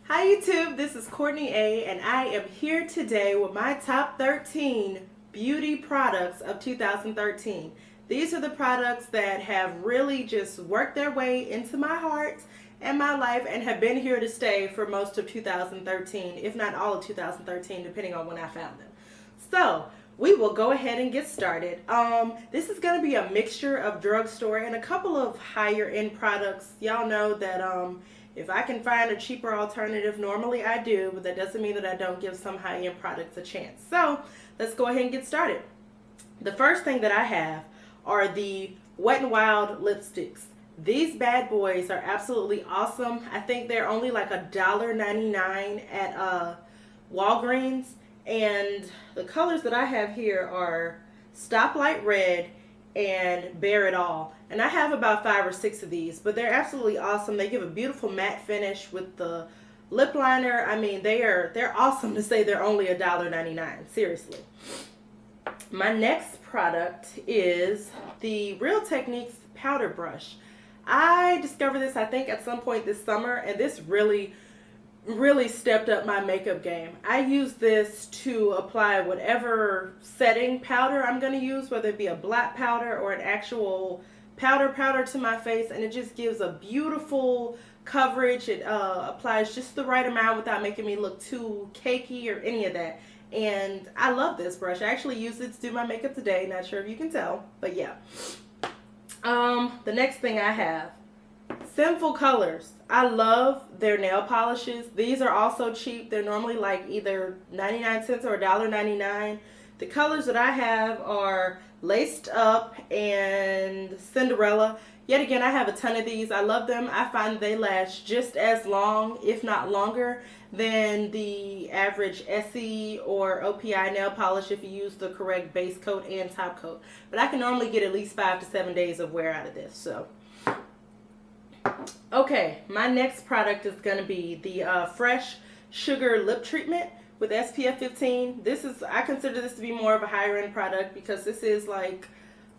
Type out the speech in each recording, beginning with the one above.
Hi YouTube, this is Courtney A and I am here today with my top 13 beauty products of 2013. These are the products that have really just worked their way into my heart and my life and have been here to stay for most of 2013, if not all of 2013, depending on when I found them. So we will go ahead and get started. This is going to be a mixture of drugstore and a couple of higher end products. Y'all know that if I can find a cheaper alternative, normally I do, but that doesn't mean that I don't give some high-end products a chance. So let's go ahead and get started. The first thing that I have are the Wet n Wild lipsticks. These bad boys are absolutely awesome. I think they're only like $1.99 at Walgreens. And the colors that I have here are Stoplight Red and Bare It All. And I have about 5 or 6 of these, but they're absolutely awesome. They give a beautiful matte finish with the lip liner. I mean, they're awesome to say they're only $1.99. Seriously. My next product is the Real Techniques powder brush. I discovered this, I think, at some point this summer, and this really stepped up my makeup game. I use this to apply whatever setting powder I'm going to use, whether it be a black powder or an actual powder to my face, and it just gives a beautiful coverage. It applies just the right amount without making me look too cakey or any of that. And I love this brush. I actually used it to do my makeup today. Not sure if you can tell, but yeah. The next thing I have, Sinful Colors. I love their nail polishes. These are also cheap. They're normally like either 99 cents or $1.99. The colors that I have are Laced Up and Cinderella. Yet again, I have a ton of these. I love them. I find they last just as long, if not longer, than the average Essie or OPI nail polish if you use the correct base coat and top coat. But I can normally get at least 5 to 7 days of wear out of this. So, okay, my next product is going to be the Fresh Sugar Lip Treatment with SPF 15. I consider this to be more of a higher end product because this is like,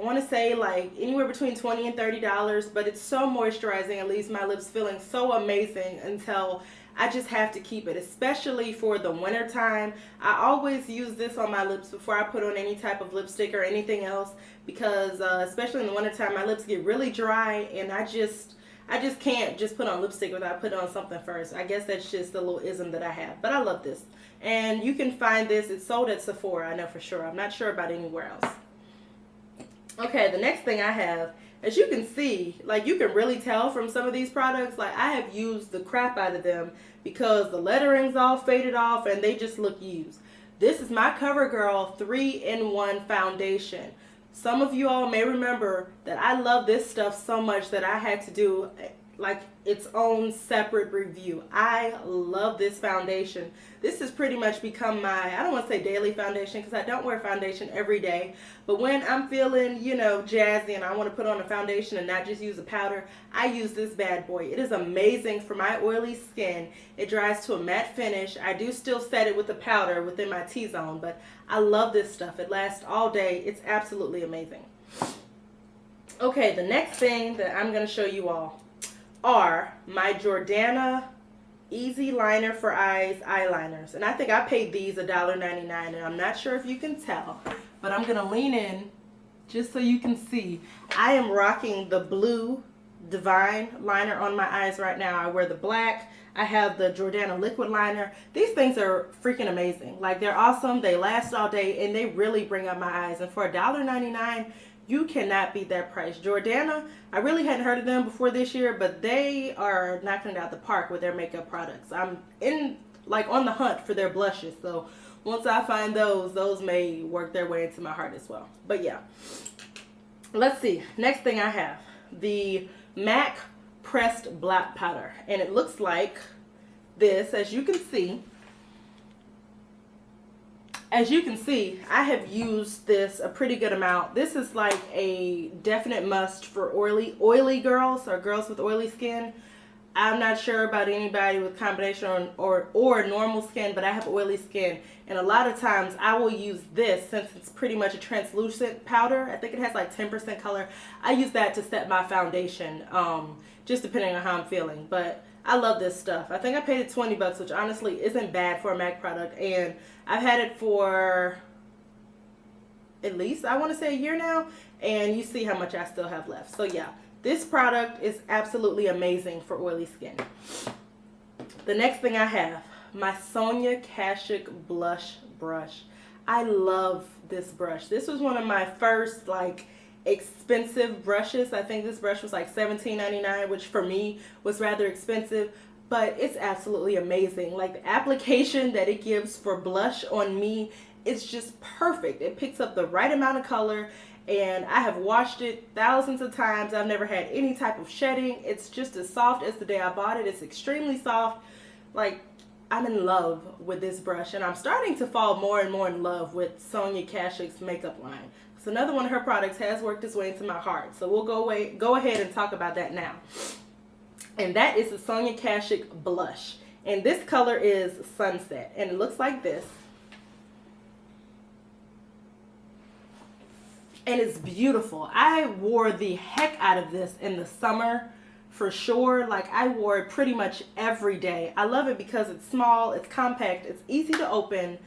I want to say like anywhere between $20 and $30, but it's so moisturizing. It leaves my lips feeling so amazing until I just have to keep it, especially for the winter time. I always use this on my lips before I put on any type of lipstick or anything else because especially in the winter time, my lips get really dry and I just can't just put on lipstick without putting on something first. I guess that's just a little ism that I have. But I love this. And you can find this. It's sold at Sephora, I know for sure. I'm not sure about anywhere else. Okay, the next thing I have, as you can see, like you can really tell from some of these products, like I have used the crap out of them because the lettering's all faded off and they just look used. This is my CoverGirl 3-in-1 foundation. Some of you all may remember that I love this stuff so much that I had to do like its own separate review. I love this foundation. This has pretty much become my, I don't want to say daily foundation because I don't wear foundation every day, but when I'm feeling, you know, jazzy and I want to put on a foundation and not just use a powder, I use this bad boy. It is amazing for my oily skin. It dries to a matte finish. I do still set it with a powder within my T-zone, but I love this stuff. It lasts all day. It's absolutely amazing. Okay, the next thing that I'm going to show you all are my Jordana Easy Liner for Eyes eyeliners. And I think I paid these $1.99, and I'm not sure if you can tell, but I'm going to lean in just so you can see. I am rocking the blue Divine liner on my eyes right now. I wear the black. I have the Jordana liquid liner. These things are freaking amazing. Like, they're awesome. They last all day, and they really bring up my eyes. And for $1.99, you cannot beat that price. Jordana, I really hadn't heard of them before this year, but they are knocking it out the park with their makeup products. I'm on the hunt for their blushes, so once I find those may work their way into my heart as well. But yeah, let's see. Next thing I have, the MAC Pressed Black Powder, and it looks like this, as you can see. As you can see, I have used this a pretty good amount. This is like a definite must for oily girls or girls with oily skin. I'm not sure about anybody with combination or normal skin, but I have oily skin. And a lot of times I will use this since it's pretty much a translucent powder. I think it has like 10% color. I use that to set my foundation just depending on how I'm feeling. But I love this stuff. I think I paid it 20 bucks, which honestly isn't bad for a MAC product. And I've had it for at least, I want to say, a year now. And you see how much I still have left. So yeah, this product is absolutely amazing for oily skin. The next thing I have, my Sonia Kashuk blush brush. I love this brush. This was one of my first like expensive brushes. I think this brush was like $17.99, which for me was rather expensive, but it's absolutely amazing. Like the application that it gives for blush on me, it's just perfect. It picks up the right amount of color, and I have washed it thousands of times. I've never had any type of shedding. It's just as soft as the day I bought it. It's extremely soft. Like, I'm in love with this brush, and I'm starting to fall more and more in love with Sonia Kashuk's makeup line. So another one of her products has worked its way into my heart. So we'll go ahead and talk about that now. And that is the Sonia Kashuk blush. And this color is Sunset, and it looks like this. And it's beautiful. I wore the heck out of this in the summer for sure. Like, I wore it pretty much every day. I love it because it's small, it's compact, it's easy to open,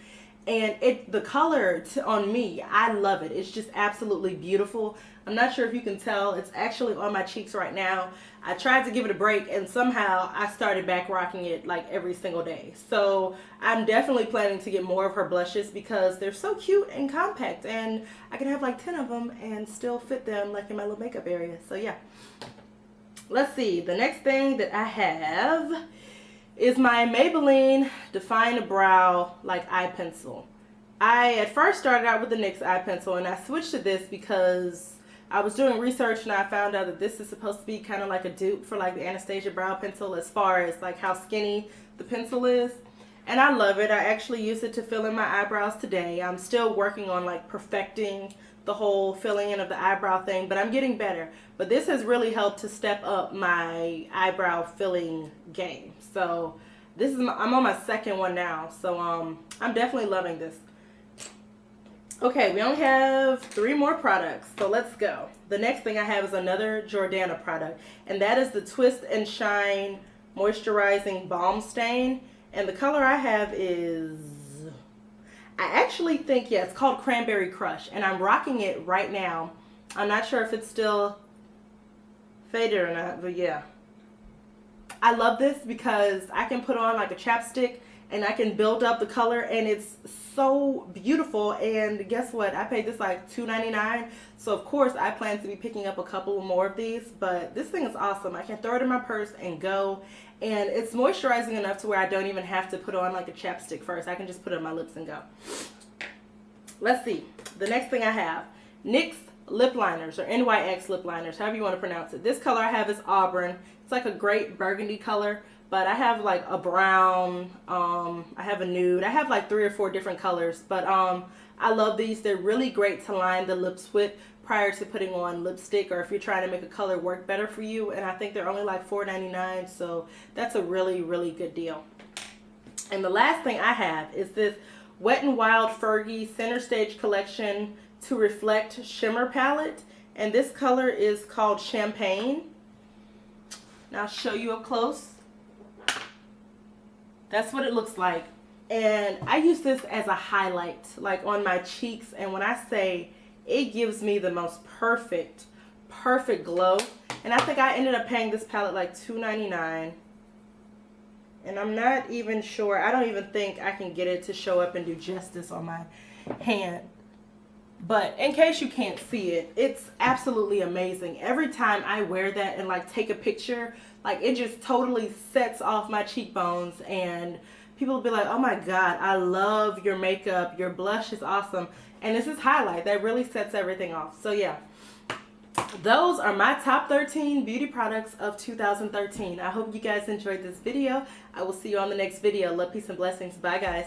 and the color on me, I love it. It's just absolutely beautiful. I'm not sure if you can tell, it's actually on my cheeks right now. I tried to give it a break, and somehow I started back rocking it like every single day. So I'm definitely planning to get more of her blushes because they're so cute and compact, and I can have like 10 of them and still fit them like in my little makeup area. So yeah. Let's see, the next thing that I have is my Maybelline Define a Brow like eye pencil. I at first started out with the NYX eye pencil, and I switched to this because I was doing research and I found out that this is supposed to be kind of like a dupe for like the Anastasia brow pencil as far as like how skinny the pencil is. And I love it. I actually use it to fill in my eyebrows today. I'm still working on like perfecting the whole filling in of the eyebrow thing, but I'm getting better. But this has really helped to step up my eyebrow filling game. So this is I'm on my second one now, so I'm definitely loving this. Okay, we only have 3 more products, so let's go. The next thing I have is another Jordana product, and that is the Twist and Shine Moisturizing Balm Stain. And the color I have is, I actually think, yeah, it's called Cranberry Crush, and I'm rocking it right now. I'm not sure if it's still faded or not, but yeah. I love this because I can put on like a chapstick and I can build up the color, and it's so beautiful. And guess what? I paid this like $2.99, so of course I plan to be picking up a couple more of these, but this thing is awesome. I can throw it in my purse and go, and it's moisturizing enough to where I don't even have to put on like a chapstick first. I can just put it on my lips and go. Let's see. The next thing I have, NYX lip liners, or NYX lip liners, however you want to pronounce it. This color I have is Auburn. It's like a great burgundy color, but I have like a brown, I have a nude, I have like 3 or 4 different colors, but I love these. They're really great to line the lips with prior to putting on lipstick, or if you're trying to make a color work better for you, and I think they're only like $4.99, so that's a really, really good deal. And the last thing I have is this Wet n Wild Fergie Center Stage Collection to Reflect Shimmer Palette, and this color is called Champagne. Now I'll show you up close. That's what it looks like, and I use this as a highlight like on my cheeks, and when I say it gives me the most perfect glow. And I think I ended up paying this palette like $2.99, and I'm not even sure, I don't even think I can get it to show up and do justice on my hand. But in case you can't see it, it's absolutely amazing. Every time I wear that and like take a picture, like it just totally sets off my cheekbones, and people will be like, oh my God, I love your makeup, your blush is awesome. And this is highlight that really sets everything off. So yeah, those are my top 13 beauty products of 2013. I hope you guys enjoyed this video. I will see you on the next video. Love, peace, and blessings. Bye guys.